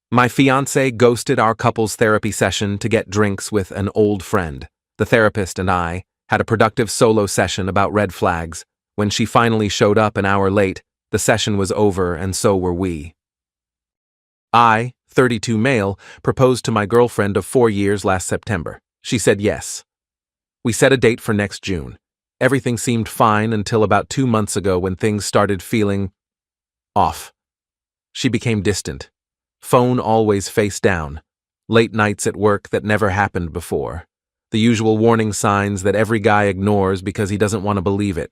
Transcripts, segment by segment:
My fiancé ghosted our couple's therapy session to get drinks with an old friend. The therapist and I had a productive solo session about red flags. When she finally showed up an hour late, the session was over and so were we. I, 32 male, proposed to my girlfriend of 4 years last September. She said yes. We set a date for next June. Everything seemed fine until about 2 months ago when things started feeling off. She became distant. Phone always face down. Late nights at work that never happened before. The usual warning signs that every guy ignores because he doesn't want to believe it.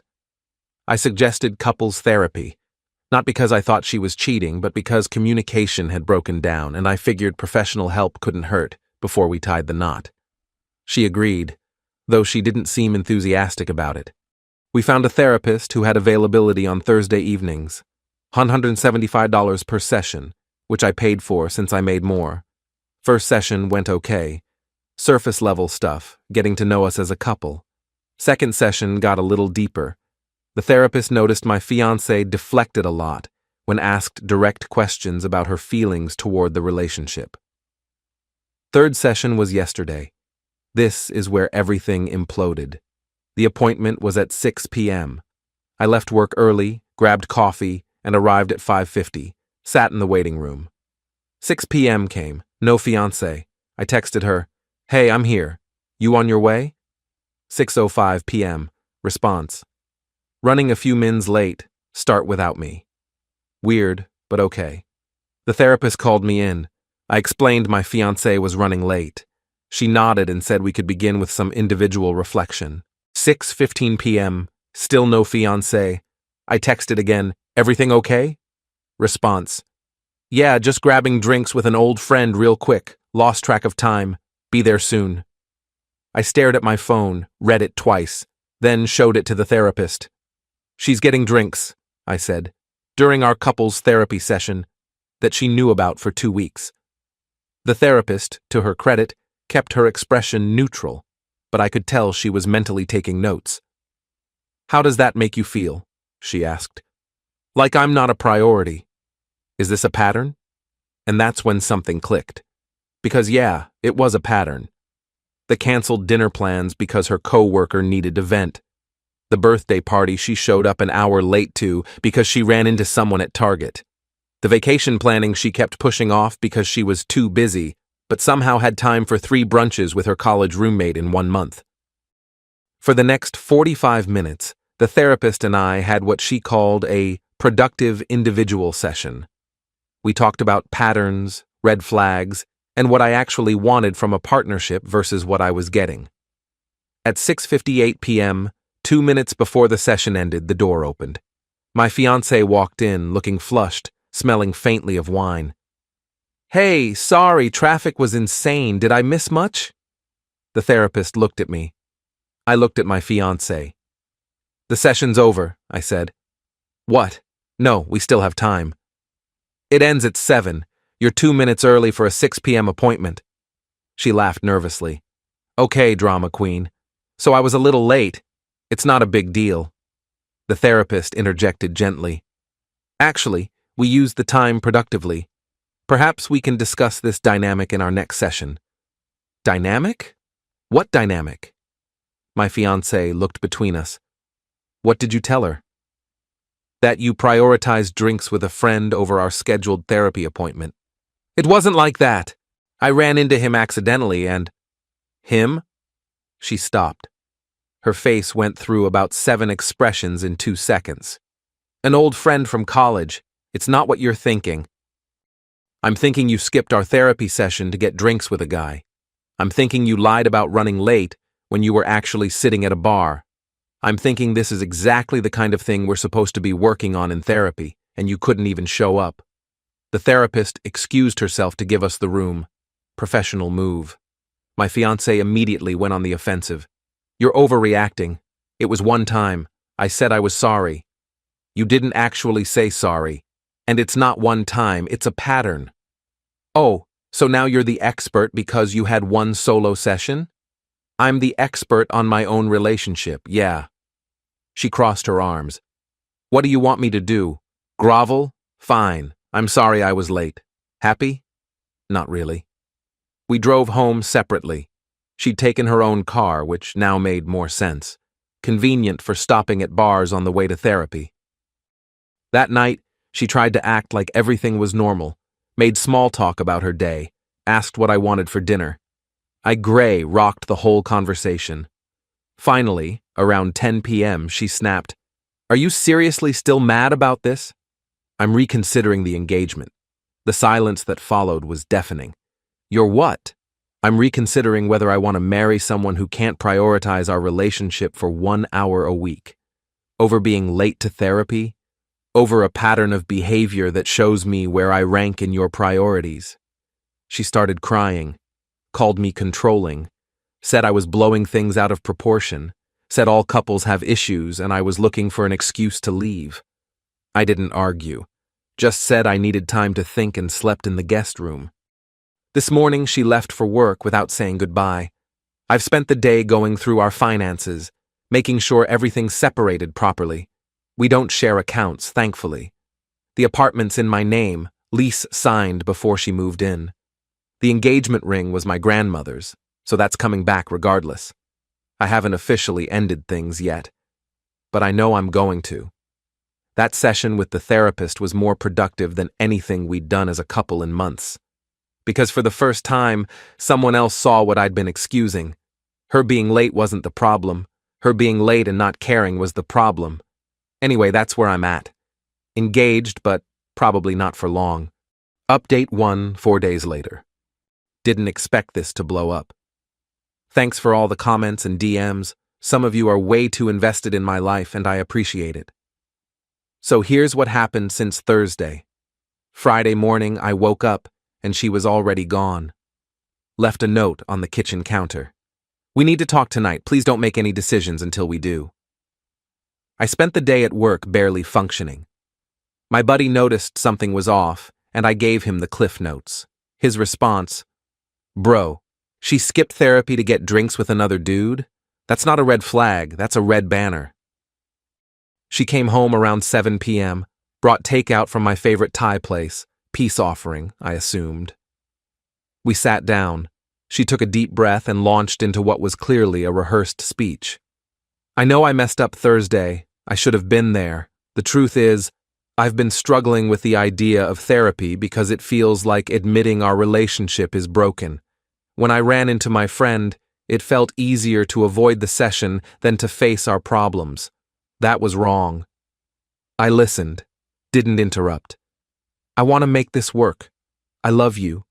I suggested couples therapy. Not because I thought she was cheating, but because communication had broken down and I figured professional help couldn't hurt before we tied the knot. She agreed, though she didn't seem enthusiastic about it. We found a therapist who had availability on Thursday evenings, $175 per session, which I paid for since I made more. First session went okay. Surface level stuff, getting to know us as a couple. Second session got a little deeper. The therapist noticed my fiancée deflected a lot when asked direct questions about her feelings toward the relationship. Third session was yesterday. This is where everything imploded. The appointment was at 6 p.m. I left work early, grabbed coffee, and arrived at 5:50, sat in the waiting room. 6 p.m. came, no fiancé. I texted her, "Hey, I'm here. You on your way?" 6:05 p.m. Response: "Running a few mins late. Start without me." Weird, but okay. The therapist called me in. I explained my fiancé was running late. She nodded and said we could begin with some individual reflection. 6:15 p.m. Still no fiancé. I texted again, "Everything okay?" Response: "Yeah, just grabbing drinks with an old friend real quick. Lost track of time. Be there soon." I stared at my phone, read it twice, then showed it to the therapist. "She's getting drinks," I said, during our couple's therapy session that she knew about for 2 weeks. The therapist, to her credit, kept her expression neutral, but I could tell she was mentally taking notes. "How does that make you feel?" she asked. "Like I'm not a priority. Is this a pattern?" And that's when something clicked. Because yeah, it was a pattern. The canceled dinner plans because her coworker needed to vent. The birthday party she showed up an hour late to because she ran into someone at Target. The vacation planning she kept pushing off because she was too busy, but somehow had time for 3 brunches with her college roommate in 1 month. For the next 45 minutes, the therapist and I had what she called a productive individual session. We talked about patterns, red flags, and what I actually wanted from a partnership versus what I was getting. At 6:58 p.m., 2 minutes before the session ended, the door opened. My fiancé walked in, looking flushed, smelling faintly of wine. "Hey, sorry, traffic was insane. Did I miss much?" The therapist looked at me. I looked at my fiancé. "The session's over," I said. "What? No, we still have time." "It ends at 7. You're 2 minutes early for a 6 p.m. appointment." She laughed nervously. "Okay, drama queen. So I was a little late. It's not a big deal." The therapist interjected gently. "Actually, we used the time productively. Perhaps we can discuss this dynamic in our next session." "Dynamic? What dynamic?" My fiancé looked between us. "What did you tell her?" "That you prioritized drinks with a friend over our scheduled therapy appointment." "It wasn't like that. I ran into him accidentally and—" "Him?" She stopped. Her face went through about 7 expressions in 2 seconds. "An old friend from college. It's not what you're thinking. I'm thinking you skipped our therapy session to get drinks with a guy. I'm thinking you lied about running late when you were actually sitting at a bar. I'm thinking this is exactly the kind of thing we're supposed to be working on in therapy, and you couldn't even show up." The therapist excused herself to give us the room. Professional move. My fiancé immediately went on the offensive. "You're overreacting. It was one time. I said I was sorry." "You didn't actually say sorry. And it's not one time, it's a pattern." "Oh, so now you're the expert because you had one solo session?" "I'm the expert on my own relationship, yeah." She crossed her arms. "What do you want me to do? Grovel? Fine. I'm sorry I was late. Happy?" Not really. We drove home separately. She'd taken her own car, which now made more sense. Convenient for stopping at bars on the way to therapy. That night, she tried to act like everything was normal, made small talk about her day, asked what I wanted for dinner. Qley rocked the whole conversation. Finally, around 10 p.m., she snapped, "Are you seriously still mad about this?" I'm reconsidering the engagement. The silence that followed was deafening. You're what? I'm reconsidering whether I want to marry someone who can't prioritize our relationship for 1 hour a week. Over being late to therapy? Over a pattern of behavior that shows me where I rank in your priorities? She started crying, called me controlling, said I was blowing things out of proportion, said all couples have issues and I was looking for an excuse to leave. I didn't argue, just said I needed time to think and slept in the guest room. This morning she left for work without saying goodbye. I've spent the day going through our finances, making sure everything's separated properly. We don't share accounts, thankfully. The apartment's in my name, lease signed before she moved in. The engagement ring was my grandmother's, so that's coming back regardless. I haven't officially ended things yet, but I know I'm going to. That session with the therapist was more productive than anything we'd done as a couple in months. Because for the first time, someone else saw what I'd been excusing. Her being late wasn't the problem. Her being late and not caring was the problem. Anyway, that's where I'm at. Engaged, but probably not for long. Update 1, 4 days later. Didn't expect this to blow up. Thanks for all the comments and DMs. Some of you are way too invested in my life and I appreciate it. So here's what happened since Thursday. Friday morning, I woke up and she was already gone. Left a note on the kitchen counter. We need to talk tonight. Please don't make any decisions until we do. I spent the day at work barely functioning. My buddy noticed something was off, and I gave him the cliff notes. His response, "Bro, she skipped therapy to get drinks with another dude? That's not a red flag, that's a red banner." She came home around 7 p.m., brought takeout from my favorite Thai place, peace offering, I assumed. We sat down. She took a deep breath and launched into what was clearly a rehearsed speech. I know I messed up Thursday. I should have been there. The truth is, I've been struggling with the idea of therapy because it feels like admitting our relationship is broken. When I ran into my friend, it felt easier to avoid the session than to face our problems. That was wrong. I listened, didn't interrupt. I want to make this work. I love you.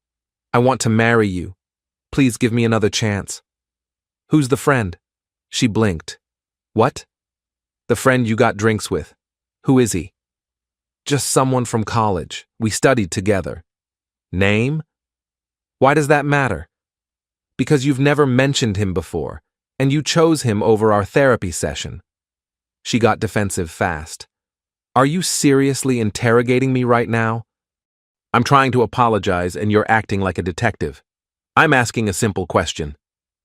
I want to marry you. Please give me another chance. Who's the friend? She blinked. What? The friend you got drinks with. Who is he? Just someone from college. We studied together. Name? Why does that matter? Because you've never mentioned him before, and you chose him over our therapy session. She got defensive fast. Are you seriously interrogating me right now? I'm trying to apologize and you're acting like a detective. I'm asking a simple question.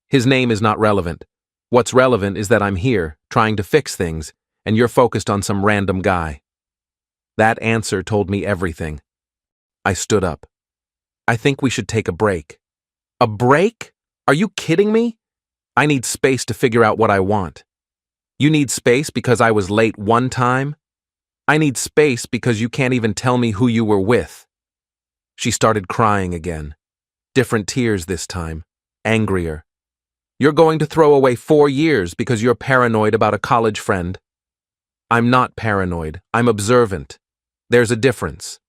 His name is not relevant. What's relevant is that I'm here, trying to fix things, and you're focused on some random guy. That answer told me everything. I stood up. I think we should take a break. A break? Are you kidding me? I need space to figure out what I want. You need space because I was late one time? I need space because you can't even tell me who you were with. She started crying again. Different tears this time. Angrier. You're going to throw away 4 years because you're paranoid about a college friend. I'm not paranoid. I'm observant. There's a difference.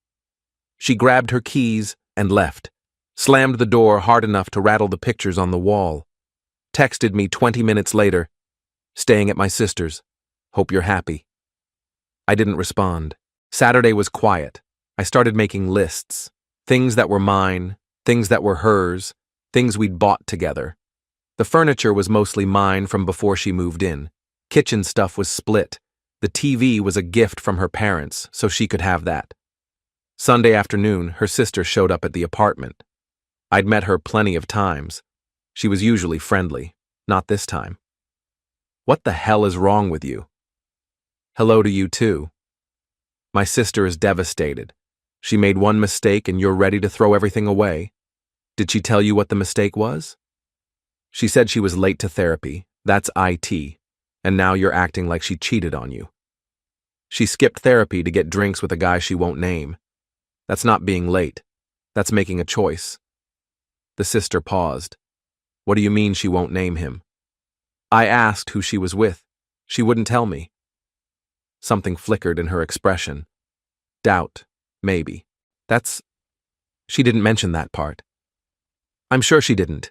She grabbed her keys and left. Slammed the door hard enough to rattle the pictures on the wall. Texted me 20 minutes later. Staying at my sister's. Hope you're happy. I didn't respond. Saturday was quiet. I started making lists. Things that were mine, things that were hers, things we'd bought together. The furniture was mostly mine from before she moved in. Kitchen stuff was split. The TV was a gift from her parents, so she could have that. Sunday afternoon, her sister showed up at the apartment. I'd met her plenty of times. She was usually friendly, not this time. What the hell is wrong with you? Hello to you too. My sister is devastated. She made one mistake and you're ready to throw everything away. Did she tell you what the mistake was? She said she was late to therapy. That's IT. And now you're acting like she cheated on you. She skipped therapy to get drinks with a guy she won't name. That's not being late. That's making a choice. The sister paused. What do you mean she won't name him? I asked who she was with. She wouldn't tell me. Something flickered in her expression. Doubt, maybe. She didn't mention that part. I'm sure she didn't.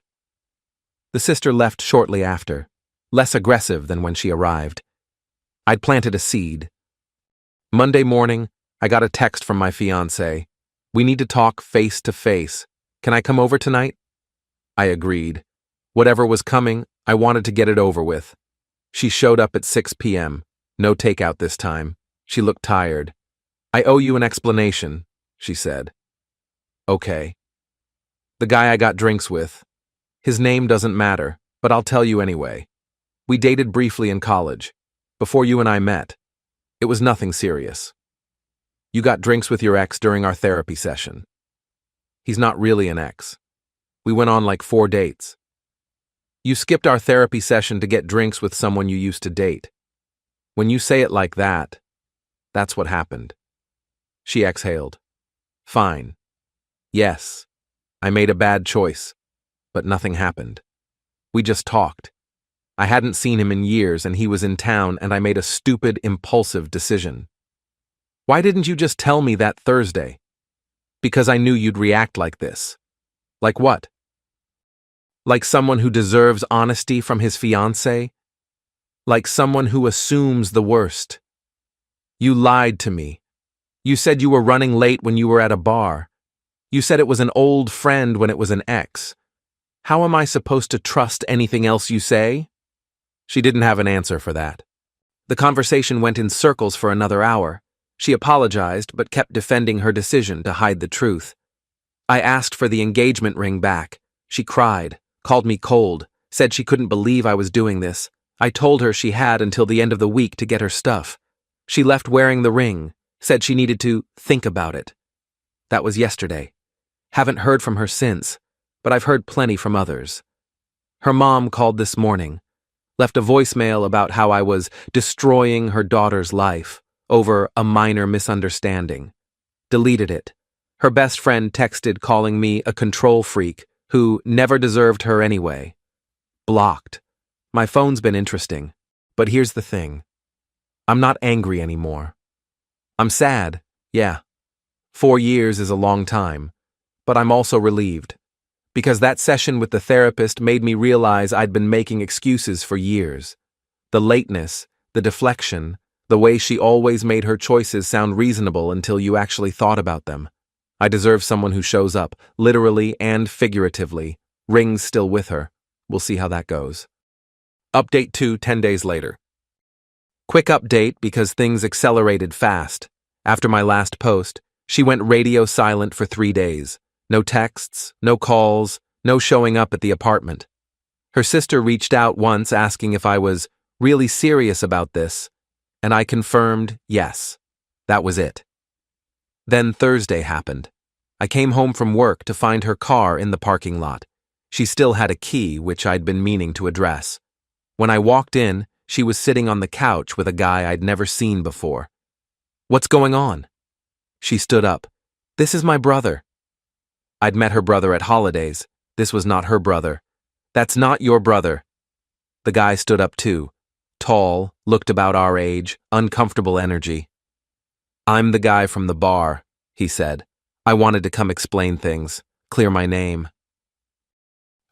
The sister left shortly after, less aggressive than when she arrived. I'd planted a seed. Monday morning, I got a text from my fiancée. We need to talk face to face. Can I come over tonight? I agreed. Whatever was coming, I wanted to get it over with. She showed up at 6 p.m. No takeout this time. She looked tired. I owe you an explanation, she said. Okay. The guy I got drinks with. His name doesn't matter, but I'll tell you anyway. We dated briefly in college, before you and I met. It was nothing serious. You got drinks with your ex during our therapy session. He's not really an ex. We went on like 4 dates. You skipped our therapy session to get drinks with someone you used to date. When you say it like that, that's what happened. She exhaled. Fine. Yes, I made a bad choice, but nothing happened. We just talked. I hadn't seen him in years and he was in town and I made a stupid, impulsive decision. Why didn't you just tell me that Thursday? Because I knew you'd react like this. Like what? Like someone who deserves honesty from his fiancée? Like someone who assumes the worst. You lied to me. You said you were running late when you were at a bar. You said it was an old friend when it was an ex. How am I supposed to trust anything else you say? She didn't have an answer for that. The conversation went in circles for another hour. She apologized but kept defending her decision to hide the truth. I asked for the engagement ring back. She cried, called me cold, said she couldn't believe I was doing this. I told her she had until the end of the week to get her stuff. She left wearing the ring, said she needed to think about it. That was yesterday. Haven't heard from her since, but I've heard plenty from others. Her mom called this morning, left a voicemail about how I was destroying her daughter's life over a minor misunderstanding. Deleted it. Her best friend texted calling me a control freak who never deserved her anyway. Blocked. My phone's been interesting, but here's the thing. I'm not angry anymore. I'm sad, yeah. 4 years is a long time, but I'm also relieved. Because that session with the therapist made me realize I'd been making excuses for years. The lateness, the deflection, the way she always made her choices sound reasonable until you actually thought about them. I deserve someone who shows up, literally and figuratively. Ring's still with her. We'll see how that goes. Update 2, 10 days later. Quick update because things accelerated fast. After my last post, she went radio silent for 3 days. No texts, no calls, no showing up at the apartment. Her sister reached out once asking if I was really serious about this, and I confirmed yes. That was it. Then Thursday happened. I came home from work to find her car in the parking lot. She still had a key, which I'd been meaning to address. When I walked in, she was sitting on the couch with a guy I'd never seen before. What's going on? She stood up. This is my brother. I'd met her brother at holidays. This was not her brother. That's not your brother. The guy stood up too. Tall, looked about our age, uncomfortable energy. I'm the guy from the bar, he said. I wanted to come explain things, clear my name.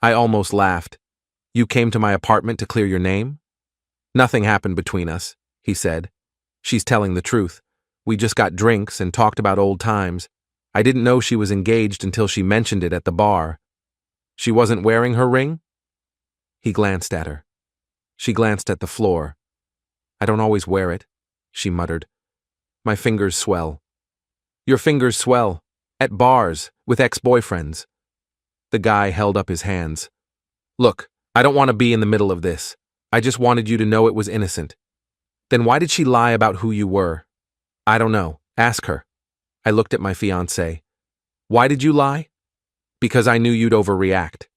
I almost laughed. You came to my apartment to clear your name? Nothing happened between us, he said. She's telling the truth. We just got drinks and talked about old times. I didn't know she was engaged until she mentioned it at the bar. She wasn't wearing her ring? He glanced at her. She glanced at the floor. I don't always wear it, she muttered. My fingers swell. Your fingers swell. At bars, with ex-boyfriends. The guy held up his hands. Look, I don't want to be in the middle of this. I just wanted you to know it was innocent. Then why did she lie about who you were? I don't know. Ask her. I looked at my fiancée. Why did you lie? Because I knew you'd overreact.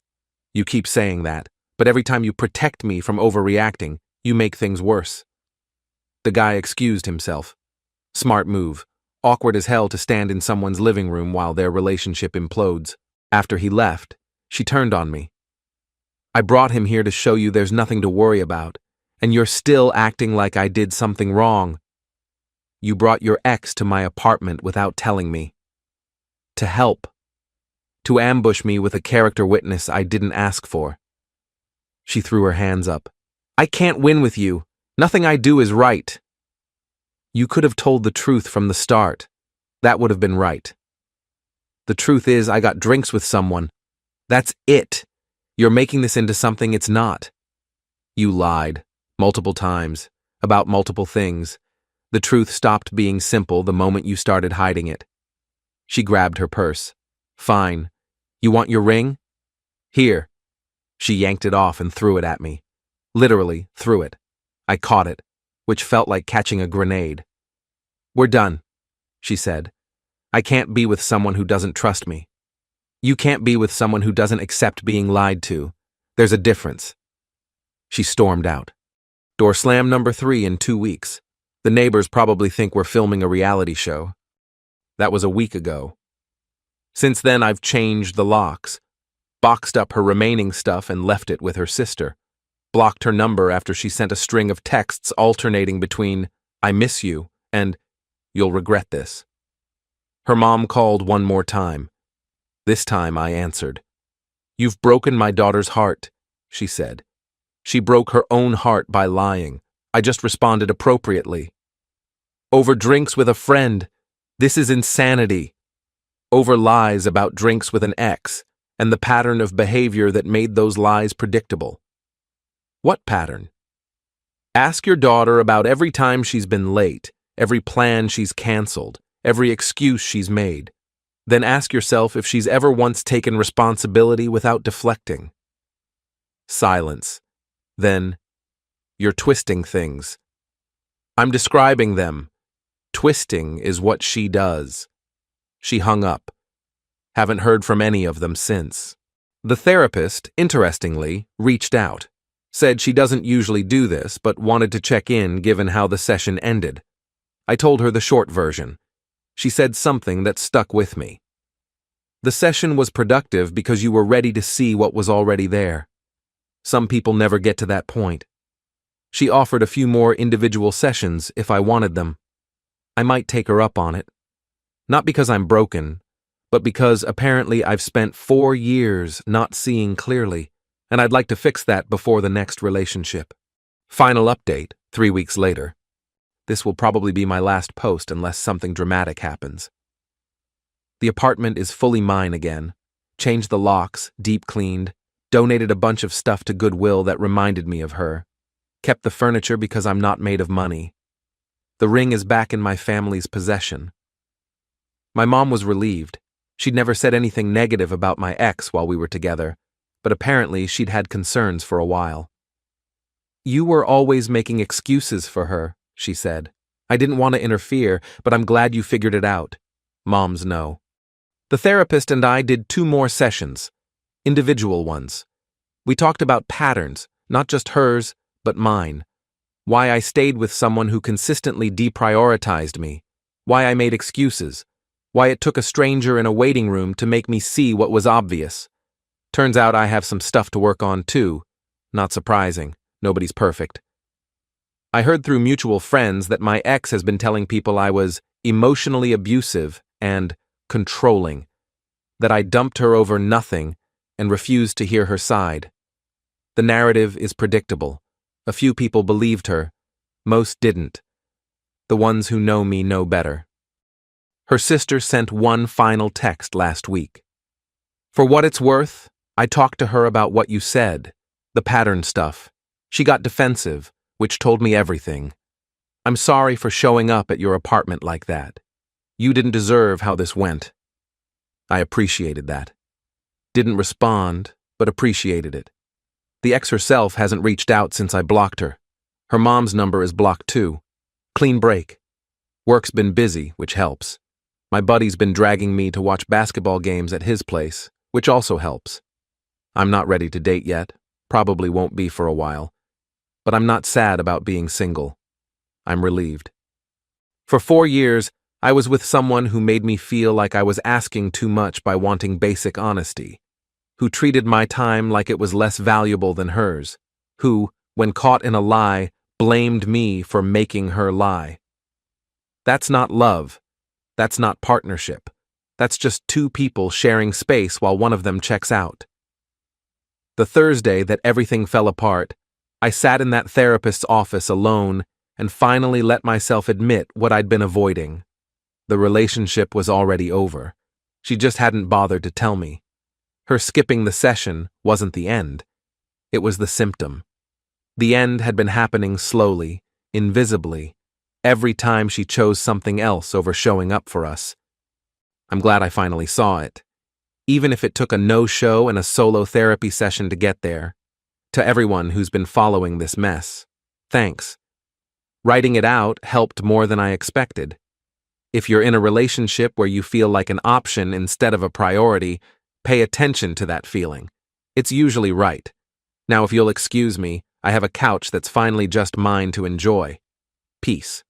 You keep saying that, but every time you protect me from overreacting, you make things worse. The guy excused himself. Smart move. Awkward as hell to stand in someone's living room while their relationship implodes. After he left, she turned on me. I brought him here to show you there's nothing to worry about, and you're still acting like I did something wrong. You brought your ex to my apartment without telling me. To help. To ambush me with a character witness I didn't ask for. She threw her hands up. I can't win with you. Nothing I do is right. You could have told the truth from the start. That would have been right. The truth is, I got drinks with someone. That's it. You're making this into something it's not. You lied, multiple times, about multiple things. The truth stopped being simple the moment you started hiding it. She grabbed her purse. Fine. You want your ring? Here. She yanked it off and threw it at me. Literally, threw it. I caught it, which felt like catching a grenade. We're done, she said. I can't be with someone who doesn't trust me. You can't be with someone who doesn't accept being lied to. There's a difference. She stormed out. Door slam number 3 in 2 weeks. The neighbors probably think we're filming a reality show. That was a week ago. Since then, I've changed the locks, boxed up her remaining stuff and left it with her sister, blocked her number after she sent a string of texts alternating between, I miss you, and you'll regret this. Her mom called one more time. This time I answered. You've broken my daughter's heart, she said. She broke her own heart by lying. I just responded appropriately. Over drinks with a friend. This is insanity. Over lies about drinks with an ex, and the pattern of behavior that made those lies predictable. What pattern? Ask your daughter about every time she's been late, every plan she's canceled, every excuse she's made. Then ask yourself if she's ever once taken responsibility without deflecting. Silence. Then, you're twisting things. I'm describing them. Twisting is what she does. She hung up. Haven't heard from any of them since. The therapist, interestingly, reached out. Said she doesn't usually do this, but wanted to check in given how the session ended. I told her the short version. She said something that stuck with me. The session was productive because you were ready to see what was already there. Some people never get to that point. She offered a few more individual sessions if I wanted them. I might take her up on it. Not because I'm broken, but because apparently I've spent 4 years not seeing clearly, and I'd like to fix that before the next relationship. Final update, 3 weeks later. This will probably be my last post unless something dramatic happens. The apartment is fully mine again. Changed the locks, deep cleaned, donated a bunch of stuff to Goodwill that reminded me of her. Kept the furniture because I'm not made of money. The ring is back in my family's possession. My mom was relieved. She'd never said anything negative about my ex while we were together, but apparently she'd had concerns for a while. You were always making excuses for her, she said. I didn't want to interfere, but I'm glad you figured it out. Moms know. The therapist and I did 2 more sessions, individual ones. We talked about patterns, not just hers, but mine. Why I stayed with someone who consistently deprioritized me. Why I made excuses. Why it took a stranger in a waiting room to make me see what was obvious. Turns out I have some stuff to work on too. Not surprising. Nobody's perfect. I heard through mutual friends that my ex has been telling people I was emotionally abusive and controlling, that I dumped her over nothing and refused to hear her side. The narrative is predictable. A few people believed her. Most didn't. The ones who know me know better. Her sister sent one final text last week. For what it's worth, I talked to her about what you said, the pattern stuff. She got defensive, which told me everything. I'm sorry for showing up at your apartment like that. You didn't deserve how this went. I appreciated that. Didn't respond, but appreciated it. The ex herself hasn't reached out since I blocked her. Her mom's number is blocked too. Clean break. Work's been busy, which helps. My buddy's been dragging me to watch basketball games at his place, which also helps. I'm not ready to date yet, probably won't be for a while, but I'm not sad about being single. I'm relieved. For 4 years, I was with someone who made me feel like I was asking too much by wanting basic honesty, who treated my time like it was less valuable than hers, who, when caught in a lie, blamed me for making her lie. That's not love. That's not partnership. That's just two people sharing space while one of them checks out. The Thursday that everything fell apart, I sat in that therapist's office alone and finally let myself admit what I'd been avoiding. The relationship was already over. She just hadn't bothered to tell me. Her skipping the session wasn't the end. It was the symptom. The end had been happening slowly, invisibly, every time she chose something else over showing up for us. I'm glad I finally saw it, even if it took a no-show and a solo therapy session to get there. To everyone who's been following this mess, thanks. Writing it out helped more than I expected. If you're in a relationship where you feel like an option instead of a priority, pay attention to that feeling. It's usually right. Now, if you'll excuse me, I have a couch that's finally just mine to enjoy. Peace.